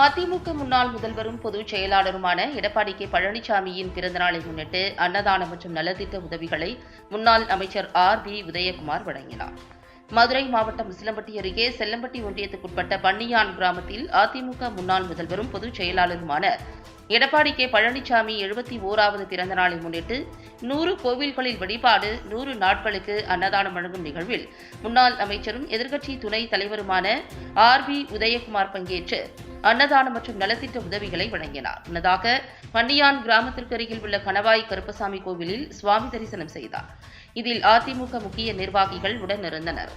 அதிமுக முன்னாள் முதல்வரும் பொதுச் செயலாளருமான எடப்பாடி கே பழனிசாமியின் பிறந்தநாளை முன்னிட்டு அன்னதானம் மற்றும் நலத்திட்ட உதவிகளை முன்னாள் அமைச்சர் ஆர்.பி. உதயகுமார் வழங்கினார். மதுரை மாவட்டம் உசிலம்பட்டி அருகே செல்லம்பட்டி ஒன்றியத்துக்குட்பட்ட பன்னியான் கிராமத்தில் அதிமுக முன்னாள் முதல்வரும் பொதுச் செயலாளருமான எடப்பாடி கே பழனிசாமி 71வது பிறந்த நாளை முன்னிட்டு 100 கோவில்களில் வழிபாடு 100 நாட்களுக்கு அன்னதானம் வழங்கும் நிகழ்வில் முன்னாள் அமைச்சரும் எதிர்க்கட்சி துணைத் தலைவருமான ஆர்.பி. உதயகுமார் பங்கேற்று அன்னதானம் மற்றும் நலத்திட்ட உதவிகளை வழங்கினார். முன்னதாக பன்னியான் கிராமத்திற்கு அருகில் உள்ள கணவாய் கருப்பசாமி கோவிலில் சுவாமி தரிசனம் செய்தார். இதில் அதிமுக முக்கிய நிர்வாகிகள் உடனிருந்தனர்.